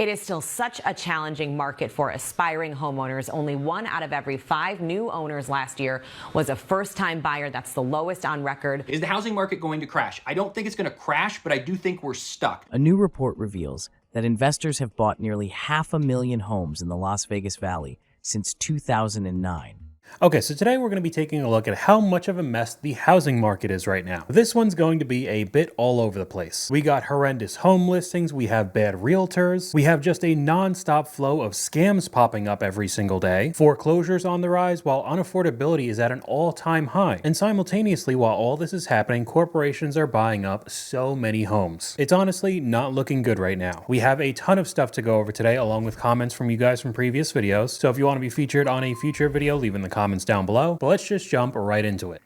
It is still such a challenging market for aspiring homeowners. Only 1 out of every 5 new owners last year was a first-time buyer. That's the lowest on record. Is the housing market going to crash? I don't think it's going to crash, but I do think we're stuck. A new report reveals that investors have bought nearly 500,000 homes in the Las Vegas Valley since 2009. Okay, so today we're going to be taking a look at how much of a mess the housing market is right now. This one's going to be a bit all over the place. We got horrendous home listings, we have bad realtors, we have just a non-stop flow of scams popping up every single day, foreclosures on the rise while unaffordability is at an all-time high, and simultaneously while all this is happening, corporations are buying up so many homes. It's honestly not looking good right now. We have a ton of stuff to go over today along with comments from you guys from previous videos, so if you want to be featured on a future video, leave in the comments down below, but let's just jump right into it.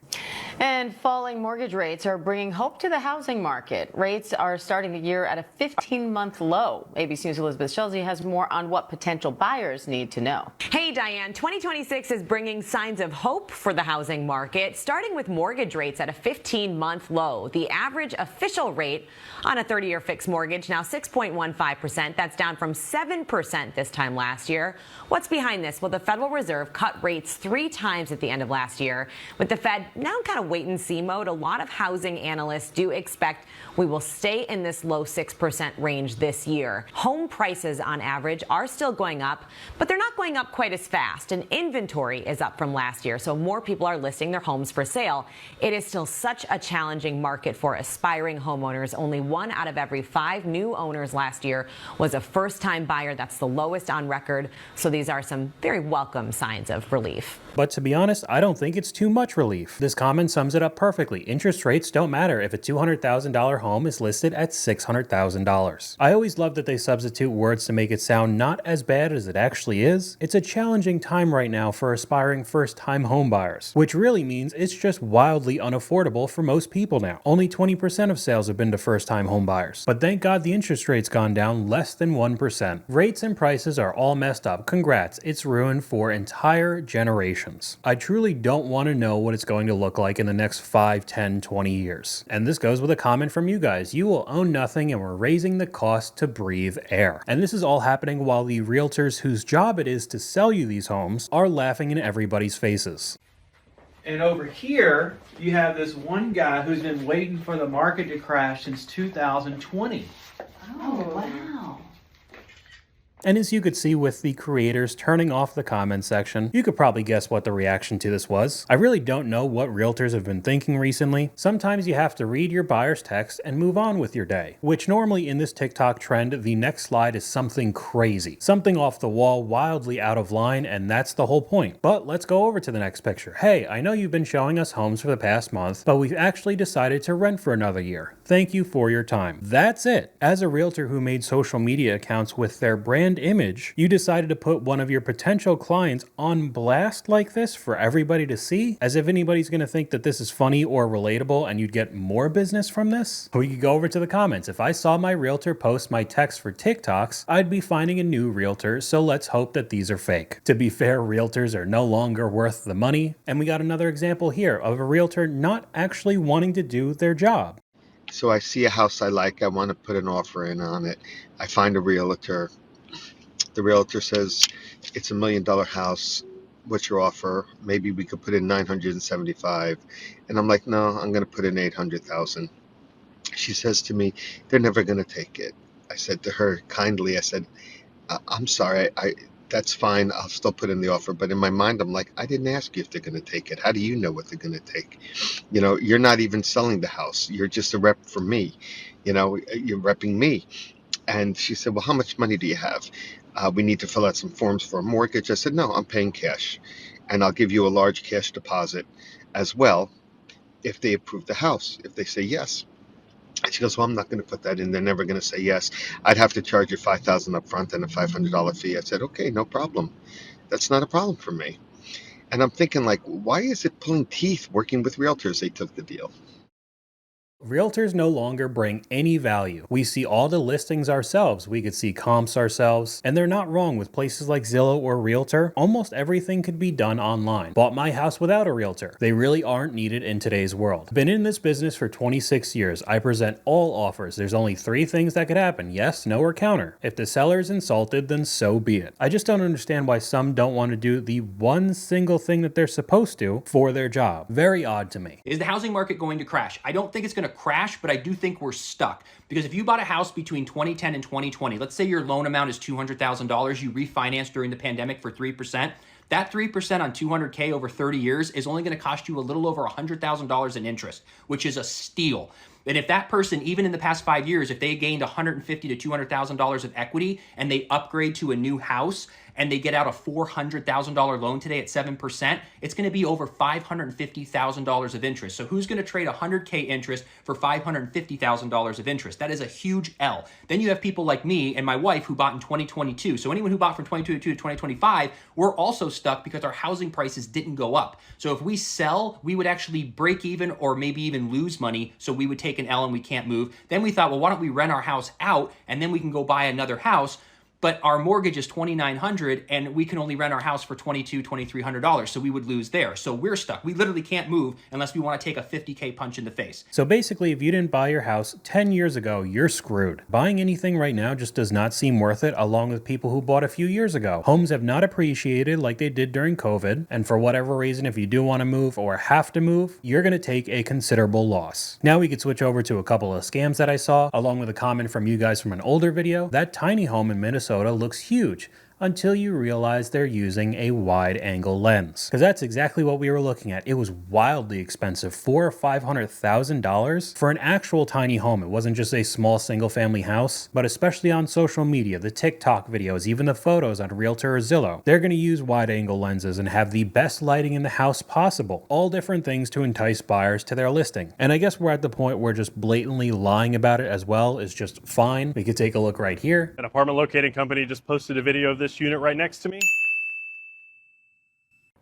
And falling mortgage rates are bringing hope to the housing market. Rates are starting the year at a 15-month low. ABC News' Elizabeth Schulze has more on what potential buyers need to know. Hey, Diane, 2026 is bringing signs of hope for the housing market, starting with mortgage rates at a 15-month low. The average official rate on a 30-year fixed mortgage now 6.15%. That's down from 7% this time last year. What's behind this? Well, the Federal Reserve cut rates 3 times at the end of last year. With the Fed now in kind of wait-and-see mode, a lot of housing analysts do expect we will stay in this low 6% range this year. Home prices on average are still going up, but they're not going up quite as fast. And inventory is up from last year, so more people are listing their homes for sale. It is still such a challenging market for aspiring homeowners. Only 1 out of every 5 new owners last year was a first-time buyer. That's the lowest on record. So these are some very welcome signs of relief. But to be honest, I don't think it's too much relief. This comment sums it up perfectly. Interest rates don't matter if a $200,000 home is listed at $600,000. I always love that they substitute words to make it sound not as bad as it actually is. It's a challenging time right now for aspiring first-time home buyers, which really means it's just wildly unaffordable for most people now. Only 20% of sales have been to first-time home buyers. But thank God the interest rate's gone down less than 1%. Rates and prices are all messed up. Congrats, it's ruined for entire generations. I truly don't want to know what it's going to look like in the next 5, 10, 20 years. And this goes with a comment from you guys. You will own nothing and we're raising the cost to breathe air. And this is all happening while the realtors whose job it is to sell you these homes are laughing in everybody's faces. And over here, you have this one guy who's been waiting for the market to crash since 2020. Oh, wow. And as you could see with the creators turning off the comment section, you could probably guess what the reaction to this was. I really don't know what realtors have been thinking recently. Sometimes you have to read your buyer's text and move on with your day, which normally in this TikTok trend, the next slide is something crazy, something off the wall, wildly out of line, and that's the whole point. But let's go over to the next picture. Hey, I know you've been showing us homes for the past month, but we've actually decided to rent for another year. Thank you for your time. That's it. As a realtor who made social media accounts with their brand image, you decided to put one of your potential clients on blast like this for everybody to see, as if anybody's going to think that this is funny or relatable and you'd get more business from this? We could go over to the comments. If I saw my realtor post my text for TikToks, I'd be finding a new realtor, so let's hope that these are fake. To be fair, realtors are no longer worth the money, and we got another example here of a realtor not actually wanting to do their job. So I see a house I like, I want to put an offer in on it. I find a realtor. The realtor says, it's $1 million house. What's your offer? Maybe we could put in 975. And I'm like, no, I'm going to put in 800,000. She says to me, they're never going to take it. I said to her kindly, I said, I'm sorry, that's fine. I'll still put in the offer. But in my mind, I'm like, I didn't ask you if they're going to take it. How do you know what they're going to take? You know, you're not even selling the house. You're just a rep for me. You know, you're repping me. And she said, well, how much money do you have? We need to fill out some forms for a mortgage. I said, no, I'm paying cash. And I'll give you a large cash deposit as well if they approve the house, if they say yes. And she goes, well, I'm not going to put that in. They're never going to say yes. I'd have to charge you $5,000 up front and a $500 fee. I said, okay, no problem. That's not a problem for me. And I'm thinking, like, why is it pulling teeth working with realtors? They took the deal. Realtors no longer bring any value. We see all the listings ourselves. We could see comps ourselves. And they're not wrong with places like Zillow or Realtor. Almost everything could be done online. Bought my house without a realtor. They really aren't needed in today's world. Been in this business for 26 years. I present all offers. There's only 3 things that could happen. Yes, no, or counter. If the seller is insulted, then so be it. I just don't understand why some don't want to do the one single thing that they're supposed to for their job. Very odd to me. Is the housing market going to crash? I don't think it's going to crash, but I do think we're stuck. Because if you bought a house between 2010 and 2020, let's say your loan amount is $200,000, you refinanced during the pandemic for 3%, that 3% on $200K over 30 years is only going to cost you a little over $100,000 in interest, which is a steal. And if that person, even in the past 5 years, if they gained $150,000 to $200,000 of equity and they upgrade to a new house and they get out a $400,000 loan today at 7%, it's going to be over $550,000 of interest. So who's going to trade $100K interest for $550,000 of interest? That is a huge L. Then you have people like me and my wife who bought in 2022. So anyone who bought from 2022 to 2025, we're also stuck because our housing prices didn't go up. So if we sell, we would actually break even or maybe even lose money. So we would take an L and we can't move. Then we thought, well, why don't we rent our house out and then we can go buy another house? But our mortgage is $2,900 and we can only rent our house for $2,200, $2,300. So we would lose there. So we're stuck. We literally can't move unless we want to take a 50K punch in the face. So basically, if you didn't buy your house 10 years ago, you're screwed. Buying anything right now just does not seem worth it, along with people who bought a few years ago. Homes have not appreciated like they did during COVID. And for whatever reason, if you do want to move or have to move, you're going to take a considerable loss. Now we could switch over to a couple of scams that I saw, along with a comment from you guys from an older video. That tiny home in Minnesota looks huge until you realize they're using a wide angle lens. Because that's exactly what we were looking at. It was wildly expensive, $400,000 or $500,000 for an actual tiny home. It wasn't just a small single family house, but especially on social media, the TikTok videos, even the photos on Realtor or Zillow, they're going to use wide angle lenses and have the best lighting in the house possible. All different things to entice buyers to their listing. And I guess we're at the point where just blatantly lying about it as well is just fine. We could take a look right here. An apartment locating company just posted a video of this unit right next to me.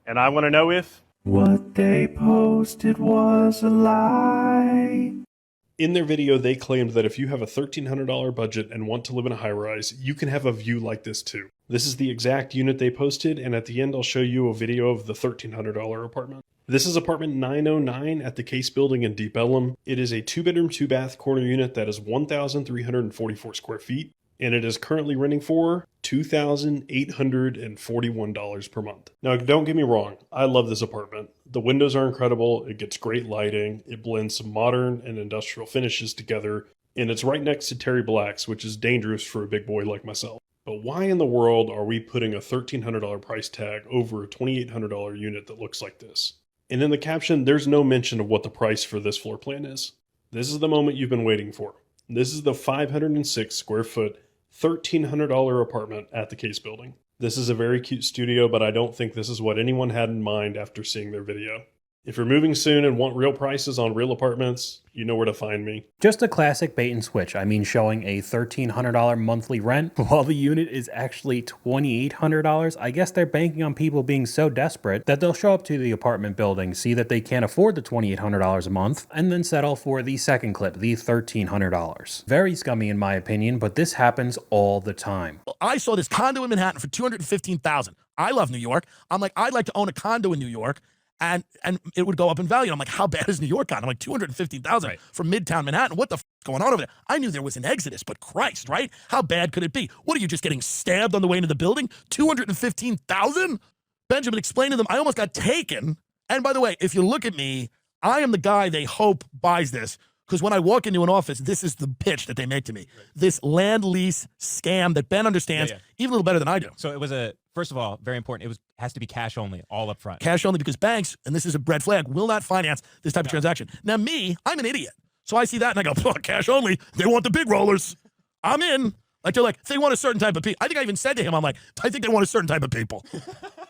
And I want to know if what they posted was a lie. in their video, they claimed that if you have a $1,300 budget and want to live in a high-rise, you can have a view like this too. This is the exact unit they posted, and at the end I'll show you a video of the $1,300 apartment. This is apartment 909 at the Case Building in Deep Ellum. It is a 2-bedroom, 2-bath corner unit that is 1,344 square feet, and it is currently renting for $2,841 per month. Now, don't get me wrong, I love this apartment. The windows are incredible, it gets great lighting, it blends some modern and industrial finishes together, and it's right next to Terry Black's, which is dangerous for a big boy like myself. But why in the world are we putting a $1,300 price tag over a $2,800 unit that looks like this? And in the caption, there's no mention of what the price for this floor plan is. This is the moment you've been waiting for. This is the 506 square foot, $1,300 apartment at the Case Building. This is a very cute studio, but I don't think this is what anyone had in mind after seeing their video. If you're moving soon and want real prices on real apartments, you know where to find me. Just a classic bait and switch. I mean, showing a $1,300 monthly rent while the unit is actually $2,800. I guess they're banking on people being so desperate that they'll show up to the apartment building, see that they can't afford the $2,800 a month, and then settle for the second clip, the $1,300. Very scummy in my opinion, but this happens all the time. I saw this condo in Manhattan for $215,000. I love New York. I'm like, I'd like to own a condo in New York. And it would go up in value. And I'm like, how bad is New York on? I'm like, $215,000 from Midtown Manhattan. What the f is going on over there? I knew there was an exodus, but Christ, right? How bad could it be? What are you, just getting stabbed on the way into the building? $215,000? Benjamin, explain to them, I almost got taken. And by the way, if you look at me, I am the guy they hope buys this. Because when I walk into an office, this is the pitch that they make to me. Right. This land lease scam that Ben understands even a little better than I do. So it was first of all, very important. It has to be cash only, all up front. Cash only, because banks, and this is a red flag, will not finance this type of transaction. Now me, I'm an idiot. So I see that and I go, oh, cash only. They want the big rollers. I'm in. Like they're like, they want a certain type of people. I think I even said to him, I'm like, I think they want a certain type of people.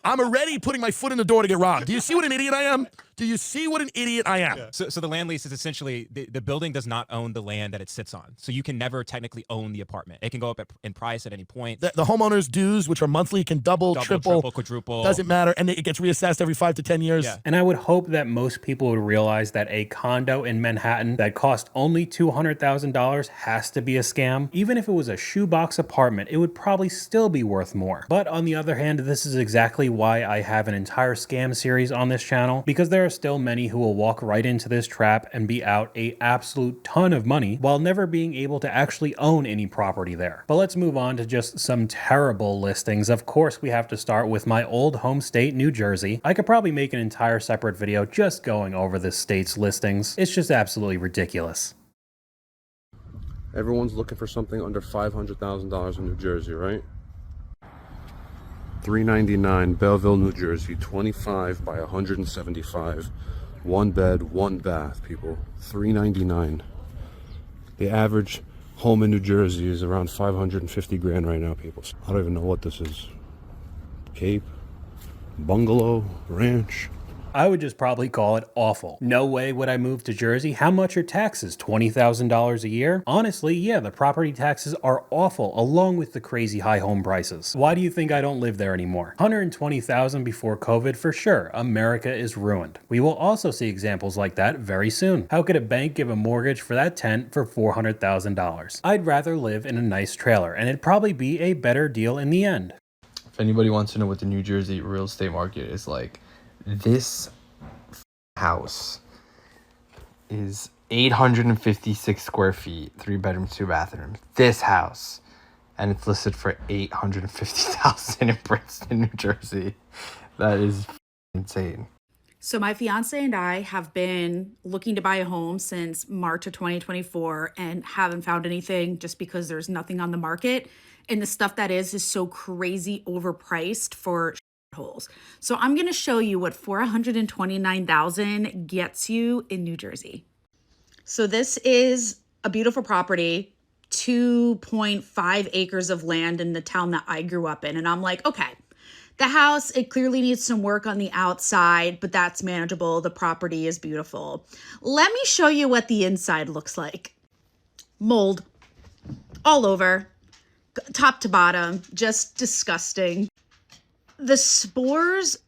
I'm already putting my foot in the door to get robbed. Do you see what an idiot I am? Do you see what an idiot I am? So the land lease is essentially the building does not own the land that it sits on. So you can never technically own the apartment. It can go up in price at any point. The homeowner's dues, which are monthly, can double, triple, quadruple. doesn't matter, and it gets reassessed every 5 to 10 years. Yeah. And I would hope that most people would realize that a condo in Manhattan that cost only $200,000 has to be a scam. Even if it was a shoebox apartment, it would probably still be worth more. But on the other hand, this is exactly why I have an entire scam series on this channel, because there are still many who will walk right into this trap and be out an absolute ton of money while never being able to actually own any property there. But let's move on to just some terrible listings. Of course, we have to start with my old home state, New Jersey. I could probably make an entire separate video just going over this state's listings. It's just absolutely ridiculous. Everyone's looking for something under $500,000 in New Jersey, right? 399 Belleville, New Jersey, 25 by 175. 1 bed, 1 bath, people. 399. The average home in New Jersey is around 550 grand right now, people. I don't even know what this is. Cape, bungalow, ranch. I would just probably call it awful. No way would I move to Jersey. How much are taxes? $20,000 a year? Honestly, yeah, the property taxes are awful, along with the crazy high home prices. Why do you think I don't live there anymore? $120,000 before COVID for sure. America is ruined. We will also see examples like that very soon. How could a bank give a mortgage for that tent for $400,000? I'd rather live in a nice trailer, and it'd probably be a better deal in the end. If anybody wants to know what the New Jersey real estate market is like, this house is 856 square feet, 3 bedrooms, 2 bathrooms. This house, and it's listed for $850,000 in Princeton, New Jersey. That is insane. So my fiance and I have been looking to buy a home since March of 2024 and haven't found anything just because there's nothing on the market. And the stuff that is so crazy overpriced for holes. So I'm going to show you what $429,000 gets you in New Jersey. So this is a beautiful property, 2.5 acres of land in the town that I grew up in. And I'm like, okay, the house, it clearly needs some work on the outside, but that's manageable. The property is beautiful. Let me show you what the inside looks like. Mold all over, top to bottom, just disgusting. The spores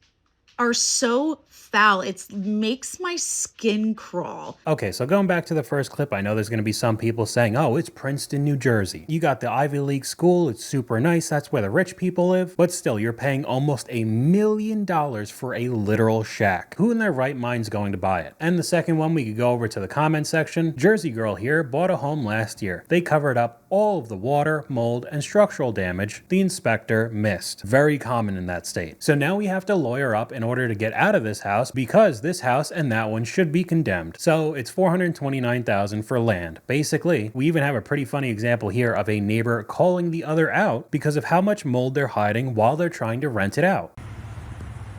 are so foul. It makes my skin crawl. Okay, so going back to the first clip, I know there's going to be some people saying, oh, it's Princeton, New Jersey. You got the Ivy League school. It's super nice. That's where the rich people live. But still, you're paying almost $1 million for a literal shack. Who in their right mind's going to buy it? And the second one, we could go over to the comment section. Jersey girl here bought a home last year. They covered up all of the water, mold, and structural damage the inspector missed. Very common in that state. So now we have to lawyer up in order to get out of this house because this house and that one should be condemned. So it's $429,000 for land. Basically, we even have a pretty funny example here of a neighbor calling the other out because of how much mold they're hiding while they're trying to rent it out.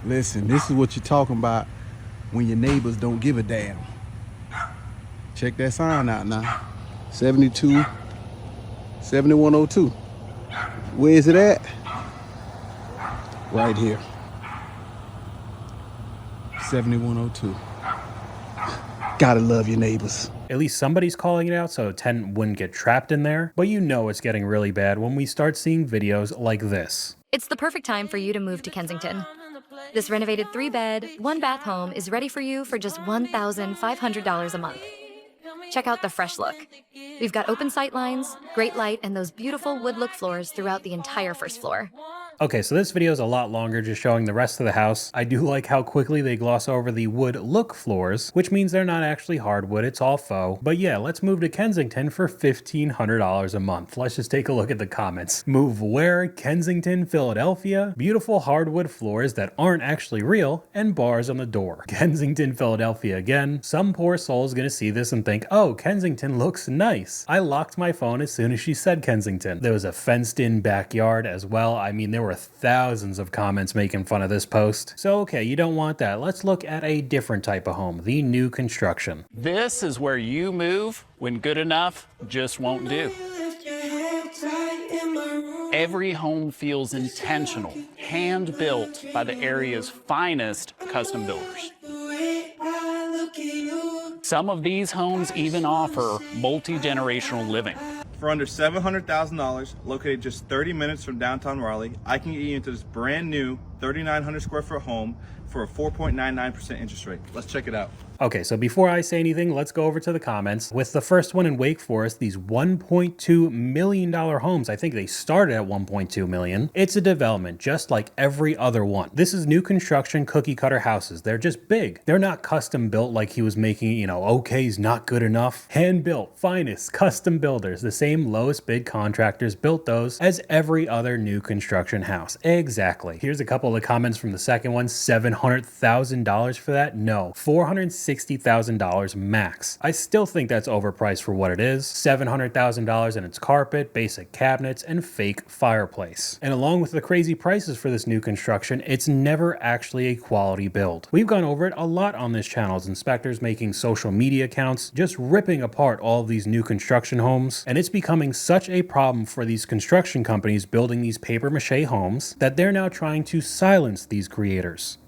Listen, this is what you're talking about when your neighbors don't give a damn. Check that sign out now. 7102. Where is it at? Right here. 7102. Gotta love your neighbors. At least somebody's calling it out so a tenant wouldn't get trapped in there. But you know it's getting really bad when we start seeing videos like this. It's the perfect time for you to move to Kensington. This renovated 3-bed, 1-bath home is ready for you for just $1,500 a month. Check out the fresh look. We've got open sight lines, great light, and those beautiful wood look floors throughout the entire first floor. Okay, so this video is a lot longer just showing the rest of the house. I do like how quickly they gloss over the wood look floors, which means they're not actually hardwood, it's all faux. But yeah, let's move to Kensington for $1,500 a month. Let's just take a look at the comments. Move where? Kensington, Philadelphia? Beautiful hardwood floors that aren't actually real, and bars on the door. Kensington, Philadelphia again. Some poor soul's gonna see this and think, oh, Kensington looks nice. I locked my phone as soon as she said Kensington. There was a fenced-in backyard as well. I mean, there were thousands of comments making fun of this post. So okay, you don't want that. Let's look at a different type of home, the new construction. This is where you move when good enough just won't do. Every home feels intentional, hand-built by the area's finest custom builders. Some of these homes even offer multi-generational living. For under $700,000, located just 30 minutes from downtown Raleigh, I can get you into this brand new 3,900 square foot home for a 4.99% interest rate. Let's check it out. Okay, so before I say anything, let's go over to the comments. With the first one in Wake Forest, these $1.2 million homes, I think they started at $1.2 million. It's a development, just like every other one. This is new construction cookie cutter houses. They're just big. They're not custom built like he was making, okay's not good enough. Hand built, finest, custom builders. The same lowest bid contractors built those as every other new construction house. Exactly. Here's a couple of comments from the second one. $700,000 for that? No. $460,000 max. I still think that's overpriced for what it is. $700,000 in its carpet, basic cabinets, and fake fireplace. And along with the crazy prices for this new construction, it's never actually a quality build. We've gone over it a lot on this channel as inspectors making social media accounts, just ripping apart all of these new construction homes. And it's becoming such a problem for these construction companies building these papier-mâché homes that they're now trying to silence these creators.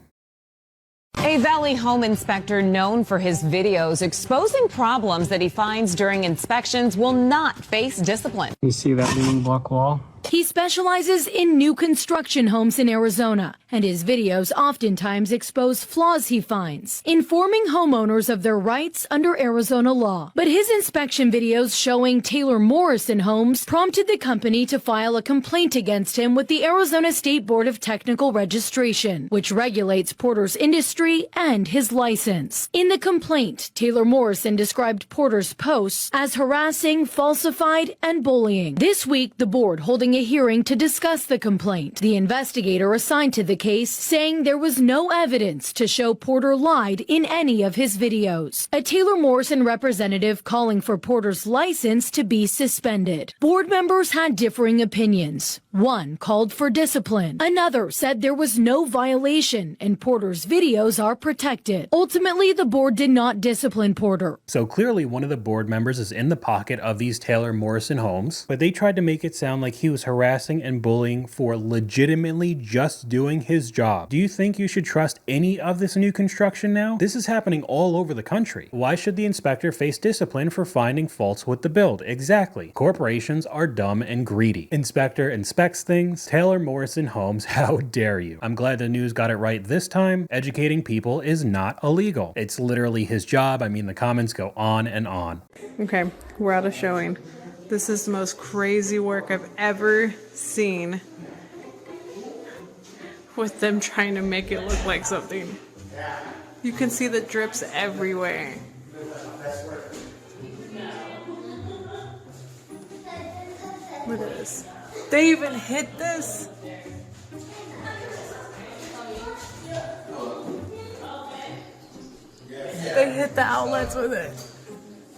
A Valley home inspector known for his videos exposing problems that he finds during inspections will not face discipline. You see that leaning block wall? He specializes in new construction homes in Arizona, and his videos oftentimes expose flaws he finds, informing homeowners of their rights under Arizona law. But his inspection videos showing Taylor Morrison homes prompted the company to file a complaint against him with the Arizona State Board of Technical Registration, which regulates Porter's industry and his license. In the complaint, Taylor Morrison described Porter's posts as harassing, falsified, and bullying. This week, the board holding a hearing to discuss the complaint. The investigator assigned to the case saying there was no evidence to show Porter lied in any of his videos. A Taylor Morrison representative calling for Porter's license to be suspended. Board members had differing opinions. One called for discipline. Another said there was no violation and Porter's videos are protected. Ultimately, the board did not discipline Porter. So clearly one of the board members is in the pocket of these Taylor Morrison homes, but they tried to make it sound like he was harassing and bullying for legitimately just doing his job. Do you think you should trust any of this new construction now? This is happening all over the country. Why should the inspector face discipline for finding faults with the build? Exactly. Corporations are dumb and greedy. Inspector inspects things. Taylor Morrison homes, how dare you? I'm glad the news got it right this time. Educating people is not illegal. It's literally his job. I mean, the comments go on and on. Okay, we're at a showing. This is the most crazy work I've ever seen with them trying to make it look like something. You can see the drips everywhere. Look at this. They even hit this. They hit the outlets with it.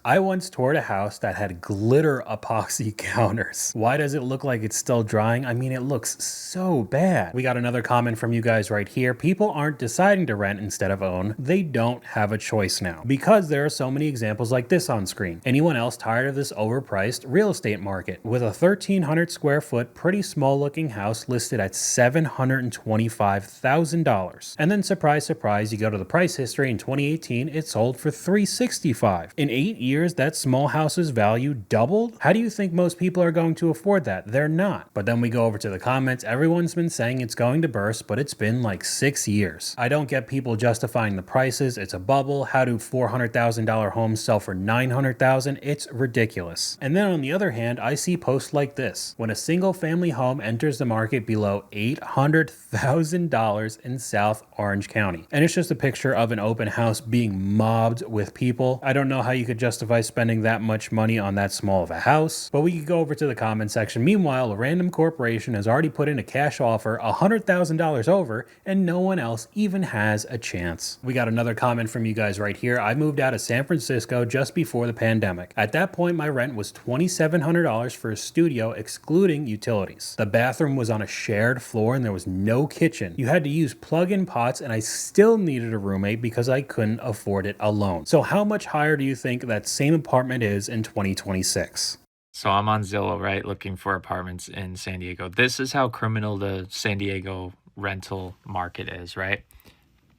I once toured a house that had glitter epoxy counters. Why does it look like it's still drying? I mean, it looks so bad. We got another comment from you guys right here. People aren't deciding to rent instead of own. They don't have a choice now because there are so many examples like this on screen. Anyone else tired of this overpriced real estate market? With a 1,300 square foot, pretty small looking house listed at $725,000. And then surprise, surprise, you go to the price history in 2018, it sold for $365,000. In 8 years, that small house's value doubled? How do you think most people are going to afford that? They're not. But then we go over to the comments. Everyone's been saying it's going to burst, but it's been like 6 years. I don't get people justifying the prices. It's a bubble. How do $400,000 homes sell for $900,000? It's ridiculous. And then on the other hand, I see posts like this. When a single family home enters the market below $800,000 in South Orange County. And it's just a picture of an open house being mobbed with people. I don't know how you could justify spending that much money on that small of a house, but we could go over to the comment section. Meanwhile, a random corporation has already put in a cash offer $100,000 over, and no one else even has a chance. We got another comment from you guys right here. I moved out of San Francisco just before the pandemic. At that point, my rent was $2,700 for a studio, excluding utilities. The bathroom was on a shared floor and there was no kitchen. You had to use plug-in pots, and I still needed a roommate because I couldn't afford it alone. So how much higher do you think that same apartment is in 2026? So I'm on Zillow, right, looking for apartments in San Diego. This is how criminal the San Diego rental market is, right?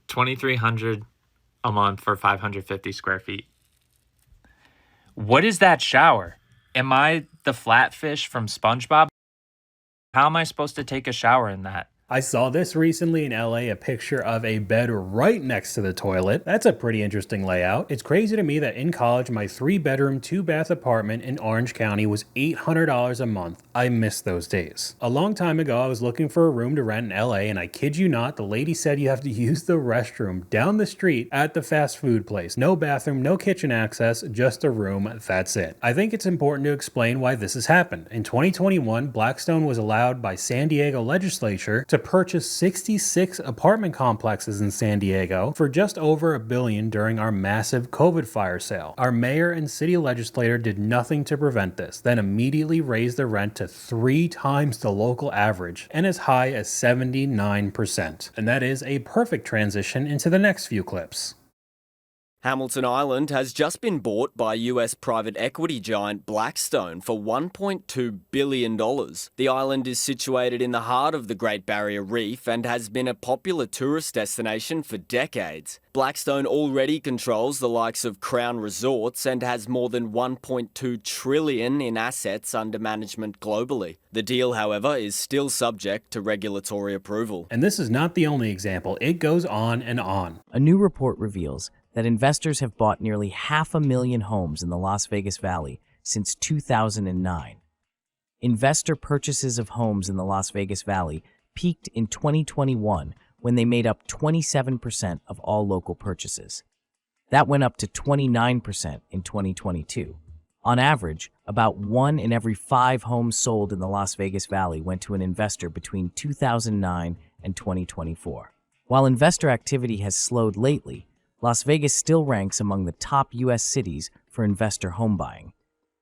$2,300 a month for 550 square feet. What is that shower? Am I the flatfish from SpongeBob? How am I supposed to take a shower in that? I saw this recently in LA, a picture of a bed right next to the toilet. That's a pretty interesting layout. It's crazy to me that in college, my 3-bedroom, 2-bath apartment in Orange County was $800 a month. I miss those days. A long time ago, I was looking for a room to rent in LA, and I kid you not, the lady said you have to use the restroom down the street at the fast food place. No bathroom, no kitchen access, just a room, that's it. I think it's important to explain why this has happened. In 2021, Blackstone was allowed by San Diego legislature to purchase 66 apartment complexes in San Diego for just over $1 billion during our massive COVID fire sale. Our mayor and city legislator did nothing to prevent this, then immediately raised the rent to 3 times the local average and as high as 79%. And that is a perfect transition into the next few clips. Hamilton Island has just been bought by US private equity giant Blackstone for $1.2 billion. The island is situated in the heart of the Great Barrier Reef and has been a popular tourist destination for decades. Blackstone already controls the likes of Crown Resorts and has more than $1.2 trillion in assets under management globally. The deal, however, is still subject to regulatory approval. And this is not the only example. It goes on and on. A new report reveals that investors have bought nearly 500,000 homes in the Las Vegas Valley since 2009. Investor purchases of homes in the Las Vegas Valley peaked in 2021 when they made up 27% of all local purchases. That went up to 29% in 2022. On average, about 1 in every 5 homes sold in the Las Vegas Valley went to an investor between 2009 and 2024. While investor activity has slowed lately, Las Vegas still ranks among the top U.S. cities for investor home buying.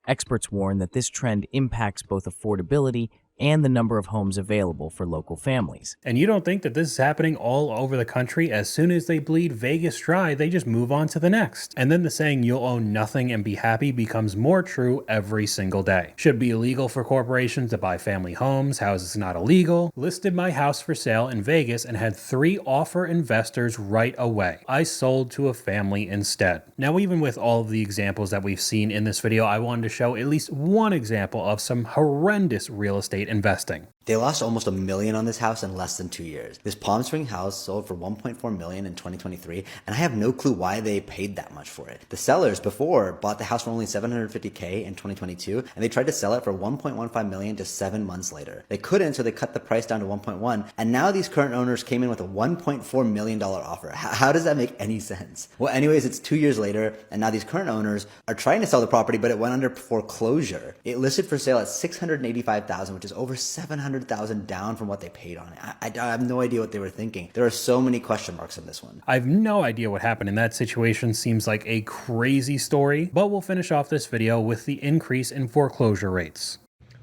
Experts warn that this trend impacts both affordability and the number of homes available for local families. And you don't think that this is happening all over the country? As soon as they bleed Vegas dry, they just move on to the next. And then the saying, you'll own nothing and be happy, becomes more true every single day. Should be illegal for corporations to buy family homes. How is this not illegal? Listed my house for sale in Vegas and had 3 offer investors right away. I sold to a family instead. Now, even with all of the examples that we've seen in this video, I wanted to show at least one example of some horrendous real estate investing. They lost almost $1 million on this house in less than 2 years. This Palm Spring house sold for $1.4 million in 2023, and I have no clue why they paid that much for it. The sellers before bought the house for only $750K in 2022, and they tried to sell it for $1.15 million just 7 months later. They couldn't, so they cut the price down to 1.1, and now these current owners came in with a $1.4 million offer. How does that make any sense? Well, anyways, it's 2 years later, and now these current owners are trying to sell the property, but it went under foreclosure. It listed for sale at $685,000, which is over $700,000 down from what they paid on it. I have no idea what they were thinking. There are so many question marks in this one. I have no idea what happened in that situation. Seems like a crazy story, but we'll finish off this video with the increase in foreclosure rates.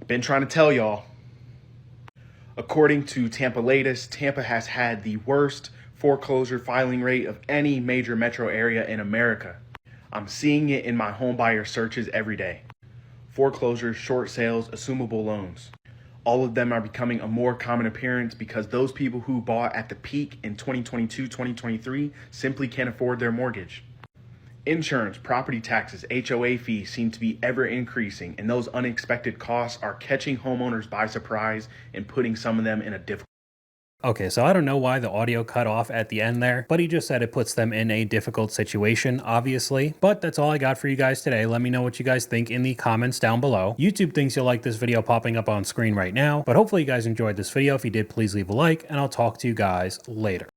Been trying to tell y'all. According to Tampa latest, Tampa has had the worst foreclosure filing rate of any major metro area in America. I'm seeing it in my home buyer searches every day. Foreclosures, short sales, assumable loans. All of them are becoming a more common appearance because those people who bought at the peak in 2022, 2023 simply can't afford their mortgage. Insurance, property taxes, HOA fees seem to be ever increasing, and those unexpected costs are catching homeowners by surprise and putting some of them in a difficult. Okay, so I don't know why the audio cut off at the end there, but he just said it puts them in a difficult situation, obviously. But that's all I got for you guys today. Let me know what you guys think in the comments down below. YouTube thinks you'll like this video popping up on screen right now, but hopefully you guys enjoyed this video. If you did, please leave a like, and I'll talk to you guys later.